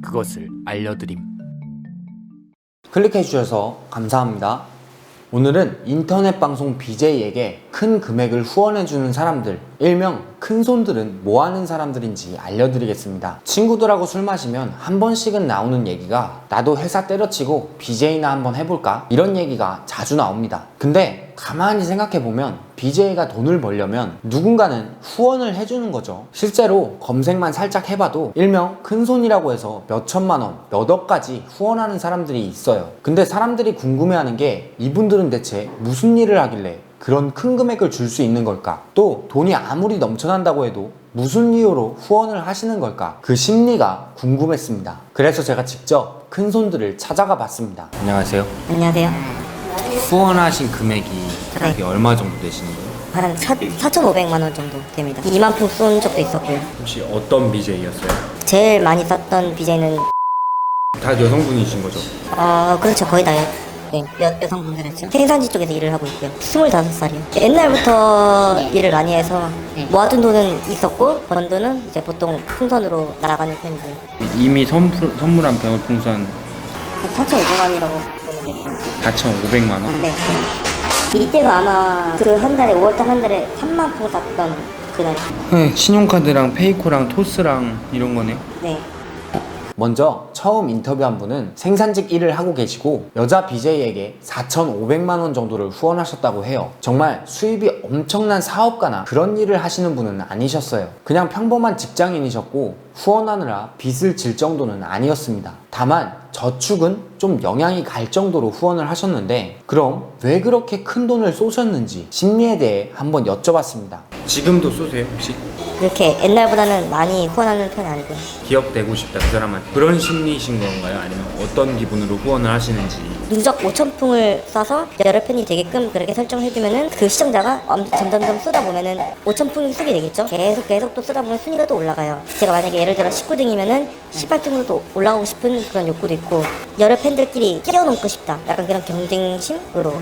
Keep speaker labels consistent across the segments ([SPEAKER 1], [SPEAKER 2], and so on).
[SPEAKER 1] 그것을 알려드림.
[SPEAKER 2] 클릭해 주셔서 감사합니다. 오늘은 인터넷 방송 BJ에게 큰 금액을 후원해주는 사람들, 일명 큰손들은 뭐 하는 사람들인지 알려드리겠습니다. 친구들하고 술 마시면 한 번씩은 나오는 얘기가 나도 회사 때려치고 BJ나 한번 해볼까? 이런 얘기가 자주 나옵니다. 근데 가만히 생각해보면 BJ가 돈을 벌려면 누군가는 후원을 해주는 거죠. 실제로 검색만 살짝 해봐도 일명 큰손이라고 해서 몇 천만 원, 몇 억까지 후원하는 사람들이 있어요. 근데 사람들이 궁금해하는 게 이분들은 대체 무슨 일을 하길래 그런 큰 금액을 줄 수 있는 걸까? 또 돈이 아무리 넘쳐난다고 해도 무슨 이유로 후원을 하시는 걸까? 그 심리가 궁금했습니다. 그래서 제가 직접 큰손들을 찾아가 봤습니다. 안녕하세요.
[SPEAKER 3] 안녕하세요.
[SPEAKER 2] 후원하신 금액이
[SPEAKER 3] 네.
[SPEAKER 2] 얼마 정도 되시는 거예요?
[SPEAKER 3] 한 4,500만 원 정도 됩니다. 2만 푼 쏜 적도 있었고요.
[SPEAKER 2] 혹시 어떤 BJ였어요?
[SPEAKER 3] 제일 많이 썼던 BJ는
[SPEAKER 2] 다 여성분이신 거죠?
[SPEAKER 3] 그렇죠. 거의 다요. 네, 여성분들이죠. 생산지 쪽에서 일을 하고 있고요. 25살이요. 옛날부터 일을 많이 해서 모아둔 돈은 있었고 번 돈은 이제 보통 풍선으로 나가는 편이고요.
[SPEAKER 4] 이미 선물한 병을풍선
[SPEAKER 3] 4,500원이라고 보면 되죠.
[SPEAKER 4] 4,500만 원?
[SPEAKER 3] 네. 이때가 아마 그 한 달에 5월달 한 달에 3만 푼 샀던 그날.
[SPEAKER 4] 네, 신용카드랑 페이코랑 토스랑 이런 거네요.
[SPEAKER 3] 네.
[SPEAKER 2] 먼저 처음 인터뷰한 분은 생산직 일을 하고 계시고 여자 BJ에게 4,500만 원 정도를 후원하셨다고 해요. 정말 수입이 엄청난 사업가나 그런 일을 하시는 분은 아니셨어요. 그냥 평범한 직장인이셨고 후원하느라 빚을 질 정도는 아니었습니다. 다만 저축은 좀 영향이 갈 정도로 후원을 하셨는데 그럼 왜 그렇게 큰 돈을 쏘셨는지 심리에 대해 한번 여쭤봤습니다.
[SPEAKER 4] 지금도 쏘세요 혹시?
[SPEAKER 3] 이렇게 옛날보다는 많이 후원하는 편이 아니고요.
[SPEAKER 4] 기억되고 싶다 그 사람한테 그런 심리이신 건가요? 아니면 어떤 기분으로 후원을 하시는지?
[SPEAKER 3] 누적 5,000풍을 써서 여러 편이 되게끔 그렇게 설정해주면은 그 시청자가 점점점 쓰다 보면은 5,000풍이 쓰게 되겠죠. 계속 또 쓰다 보면 순위가 또 올라가요. 제가 만약에 예를 들어 19등이면은 18등으로 또 올라가고 싶은 그런 욕구도 있고 여러 팬들끼리 뛰어넘고 싶다. 약간 그런 경쟁심으로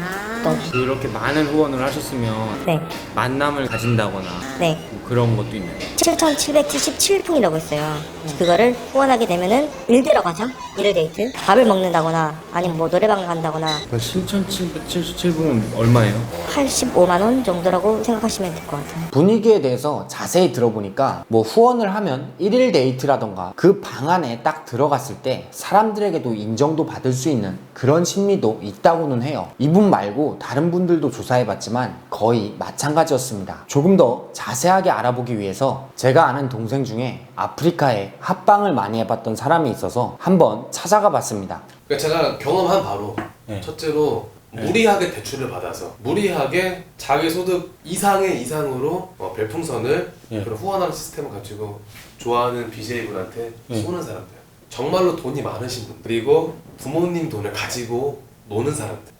[SPEAKER 3] 또
[SPEAKER 4] 그렇게 많은 후원을 하셨으면
[SPEAKER 3] 네.
[SPEAKER 4] 만남을 가진다거나
[SPEAKER 3] 네.
[SPEAKER 4] 뭐 그런 것도 있나요?
[SPEAKER 3] 7,777풍이라고 있어요. 그거를 후원하게 되면은 일대라고 하죠. 일일 데이트. 밥을 먹는다거나 아니면 뭐 노래방을 간다거나
[SPEAKER 4] 7,777분은 얼마예요?
[SPEAKER 3] 85만 원 정도라고 생각하시면 될 것 같아요.
[SPEAKER 2] 분위기에 대해서 자세히 들어보니까 뭐 후원을 하면 1일 데이트라던가 그 방 안에 딱 들어갔을 때 사람들에게도 인정도 받을 수 있는 그런 심리도 있다고는 해요. 이분 말고 다른 분들도 조사해봤지만 거의 마찬가지였습니다. 조금 더 자세하게 알아보기 위해서 제가 아는 동생 중에 아프리카에 합방을 많이 해봤던 사람이 있어서 한번 찾아가 봤습니다.
[SPEAKER 5] 그러니까 제가 경험한 바로
[SPEAKER 4] 네.
[SPEAKER 5] 첫째로 무리하게 대출을 받아서 무리하게 자기 소득 이상의 이상으로 별풍선을 그런 후원하는 시스템을 가지고 좋아하는 BJ분한테 쏘는 사람들, 정말로 돈이 많으신 분들, 그리고 부모님 돈을 가지고 노는 사람들,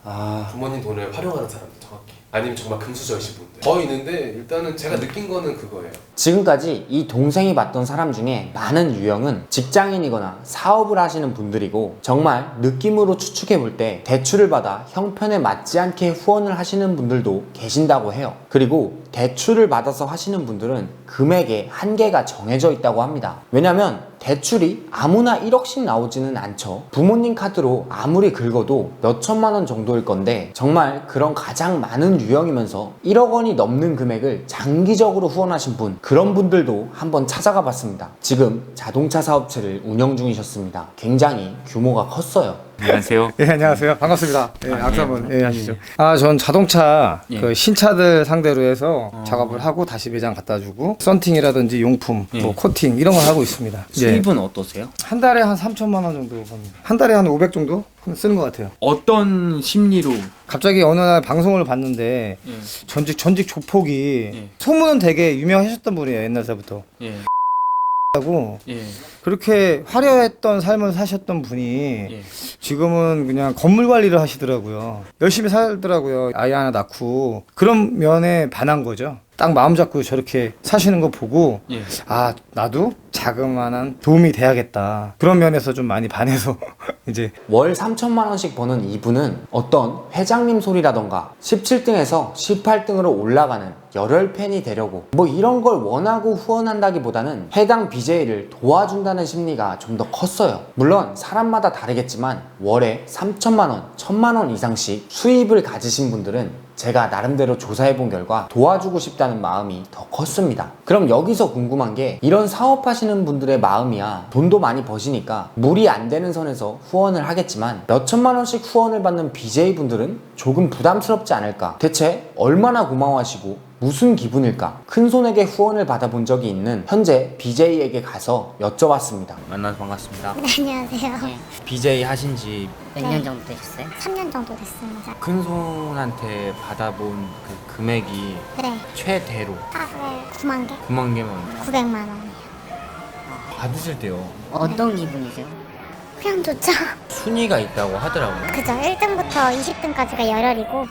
[SPEAKER 5] 부모님 돈을 활용하는 사람들 정확히, 아니면 정말 금수저이신 분들 거의 있는데 일단은 제가 느낀 거는 그거예요.
[SPEAKER 2] 지금까지 이 동생이 봤던 사람 중에 많은 유형은 직장인이거나 사업을 하시는 분들이고 정말 느낌으로 추측해 볼 때 대출을 받아 형편에 맞지 않게 후원을 하시는 분들도 계신다고 해요. 그리고 대출을 받아서 하시는 분들은 금액에 한계가 정해져 있다고 합니다. 왜냐면 대출이 아무나 1억씩 나오지는 않죠. 부모님 카드로 아무리 긁어도 몇 천만 원 정도일 건데 정말 그런 가장 많은 유형이면서 1억 원이 넘는 금액을 장기적으로 후원하신 분, 그런 분들도 한번 찾아가 봤습니다. 지금 자동차 사업체를 운영 중이셨습니다. 굉장히 규모가 컸어요.
[SPEAKER 4] 안녕하세요.
[SPEAKER 6] 예, 안녕하세요. 반갑습니다. 예, 악사분, 예, 하시죠. 전 자동차,
[SPEAKER 4] 예.
[SPEAKER 6] 그 신차들 상대로 해서 작업을 하고 다시 매장 갖다 주고, 썬팅이라든지 용품, 뭐 코팅, 이런 걸 하고 있습니다. 예.
[SPEAKER 4] 수입은 어떠세요?
[SPEAKER 6] 한 달에 한 3천만 원 정도 겁니다. 한 달에 한 500 정도 쓰는 것 같아요.
[SPEAKER 4] 어떤 심리로?
[SPEAKER 6] 갑자기 어느 날 방송을 봤는데, 전직 조폭이, 소문은 되게 유명하셨던 분이에요, 옛날서부터.
[SPEAKER 4] 예.
[SPEAKER 6] 하고,
[SPEAKER 4] 예.
[SPEAKER 6] 그렇게 화려했던 삶을 사셨던 분이
[SPEAKER 4] 예.
[SPEAKER 6] 지금은 그냥 건물 관리를 하시더라고요. 열심히 살더라고요. 아이 하나 낳고 그런 면에 반한 거죠. 딱 마음 잡고 저렇게 사시는 거 보고
[SPEAKER 2] 예.
[SPEAKER 6] 아 나도 자그마한 도움이 돼야겠다 그런 면에서 좀 많이 반해서 이제
[SPEAKER 2] 월 3천만 원씩 버는 이분은 어떤 회장님 소리라던가 17등에서 18등으로 올라가는 열혈 팬이 되려고 뭐 이런 걸 원하고 후원한다기보다는 해당 BJ를 도와준다는 심리가 좀 더 컸어요. 물론 사람마다 다르겠지만 월에 3천만 원, 1천만 원 이상씩 수입을 가지신 분들은 제가 나름대로 조사해본 결과 도와주고 싶다는 마음이 더 컸습니다. 그럼 여기서 궁금한 게 이런 사업하시는 분들의 마음이야 돈도 많이 버시니까 무리 안 되는 선에서 후원을 하겠지만 몇 천만 원씩 후원을 받는 BJ분들은 조금 부담스럽지 않을까? 대체 얼마나 고마워하시고 무슨 기분일까? 큰손에게 후원을 받아본 적이 있는 현재 BJ에게 가서 여쭤봤습니다.
[SPEAKER 4] 만나서 반갑습니다.
[SPEAKER 7] 안녕하세요.
[SPEAKER 2] BJ 하신지
[SPEAKER 3] 몇 년 정도 되셨어요?
[SPEAKER 7] 3년 정도 됐습니다.
[SPEAKER 2] 큰손한테 받아본 그 금액이
[SPEAKER 7] 네.
[SPEAKER 2] 최대로
[SPEAKER 7] 하루에 9만 개?
[SPEAKER 2] 9만 개면
[SPEAKER 7] 900만 원이요.
[SPEAKER 2] 받으실 때요
[SPEAKER 3] 어떤 기분이세요?
[SPEAKER 7] 그냥 좋죠.
[SPEAKER 2] 순위가 있다고 하더라고요.
[SPEAKER 7] 그죠. 1등부터 20등까지가 열혈이고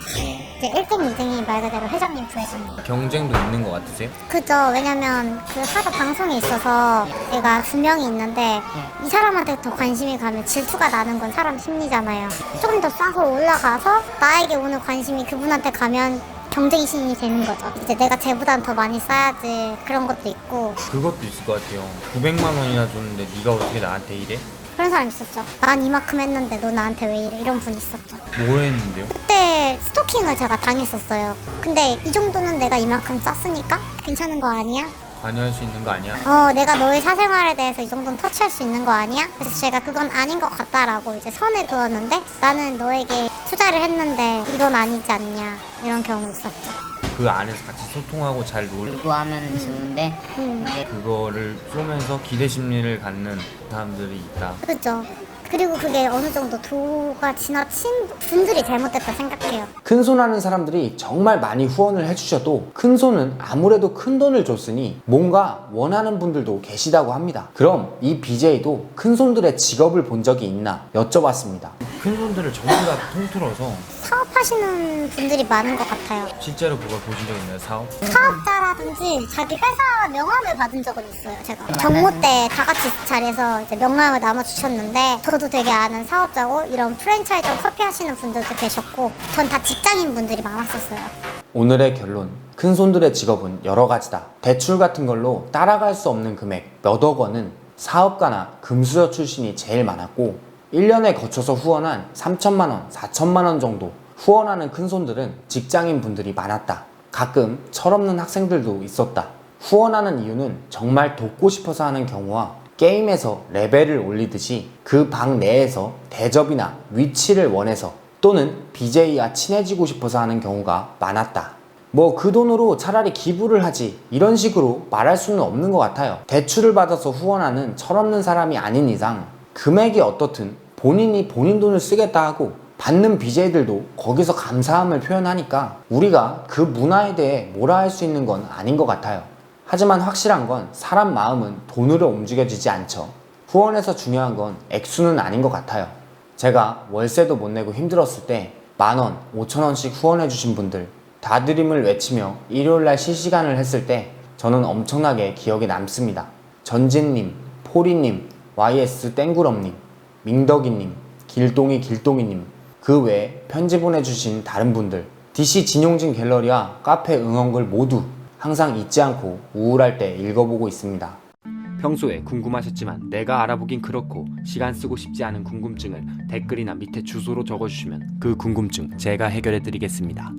[SPEAKER 7] 이제 1등, 2등이 말 그대로 회장님, 부회장님.
[SPEAKER 2] 경쟁도 있는 것 같으세요?
[SPEAKER 7] 그죠. 왜냐면 그 하도 방송에 있어서 얘가 두 명이 있는데 이 사람한테 더 관심이 가면 질투가 나는 건 사람 심리잖아요. 조금 더 싸서 올라가서 나에게 오는 관심이 그분한테 가면 경쟁이 신이 되는 거죠. 이제 내가 쟤보단 더 많이 쌓아야지 그런 것도 있고
[SPEAKER 2] 그것도 있을 것 같아요. 900만 원이나 줬는데 네가 어떻게 나한테 이래?
[SPEAKER 7] 그런 사람 있었죠. 난 이만큼 했는데 너 나한테 왜 이래? 이런 분 있었죠.
[SPEAKER 2] 뭐 했는데요?
[SPEAKER 7] 그때 스토킹을 제가 당했었어요. 근데 이 정도는 내가 이만큼 썼으니까 괜찮은 거 아니야?
[SPEAKER 2] 관여할 수 있는 거 아니야?
[SPEAKER 7] 내가 너의 사생활에 대해서 이 정도는 터치할 수 있는 거 아니야? 그래서 제가 그건 아닌 것 같다라고 이제 선을 그었는데 나는 너에게 투자를 했는데 이건 아니지 않냐 이런 경우 있었죠.
[SPEAKER 2] 그 안에서 같이 소통하고 잘 놀
[SPEAKER 3] 요구하면 좋은데
[SPEAKER 2] 그거를 쏘면서 기대 심리를 갖는 사람들이 있다.
[SPEAKER 7] 그죠. 그리고 그게 어느 정도 도가 지나친 분들이 잘못됐다 생각해요.
[SPEAKER 2] 큰손 하는 사람들이 정말 많이 후원을 해주셔도 큰손은 아무래도 큰 돈을 줬으니 뭔가 원하는 분들도 계시다고 합니다. 그럼 이 BJ도 큰손들의 직업을 본 적이 있나 여쭤봤습니다. 큰손들을 전부 다 통틀어서
[SPEAKER 7] 사업하시는 분들이 많은 것 같아요.
[SPEAKER 2] 실제로 그걸 보신 적 있나요? 사업?
[SPEAKER 7] 사업자라든지 자기 회사 명함을 받은 적은 있어요. 제가 정모 때 다 같이 자리에서 이제 명함을 나눠주셨는데 저도 되게 아는 사업자고 이런 프랜차이즈 커피 하시는 분들도 계셨고 전 다 직장인 분들이 많았었어요.
[SPEAKER 2] 오늘의 결론. 큰손들의 직업은 여러 가지다. 대출 같은 걸로 따라갈 수 없는 금액 몇억 원은 사업가나 금수저 출신이 제일 많았고 1년에 거쳐서 후원한 3천만 원, 4천만 원 정도 후원하는 큰손들은 직장인 분들이 많았다. 가끔 철없는 학생들도 있었다. 후원하는 이유는 정말 돕고 싶어서 하는 경우와 게임에서 레벨을 올리듯이 그 방 내에서 대접이나 위치를 원해서 또는 BJ와 친해지고 싶어서 하는 경우가 많았다. 뭐 그 돈으로 차라리 기부를 하지 이런 식으로 말할 수는 없는 것 같아요. 대출을 받아서 후원하는 철없는 사람이 아닌 이상 금액이 어떻든 본인이 본인 돈을 쓰겠다 하고 받는 BJ들도 거기서 감사함을 표현하니까 우리가 그 문화에 대해 뭐라 할 수 있는 건 아닌 것 같아요. 하지만 확실한 건 사람 마음은 돈으로 움직여지지 않죠. 후원에서 중요한 건 액수는 아닌 것 같아요. 제가 월세도 못 내고 힘들었을 때 10,000원, 5,000원씩 후원해 주신 분들 다드림을 외치며 일요일날 실시간을 했을 때 저는 엄청나게 기억에 남습니다. 전진님, 포리님, YS 땡구럼님, 민덕이님, 길동이님 그 외에 편지 보내주신 다른 분들 DC 진용진 갤러리와 카페 응원글 모두 항상 잊지 않고 우울할 때 읽어보고 있습니다.
[SPEAKER 1] 평소에 궁금하셨지만 내가 알아보긴 그렇고 시간 쓰고 싶지 않은 궁금증을 댓글이나 밑에 주소로 적어주시면 그 궁금증 제가 해결해 드리겠습니다.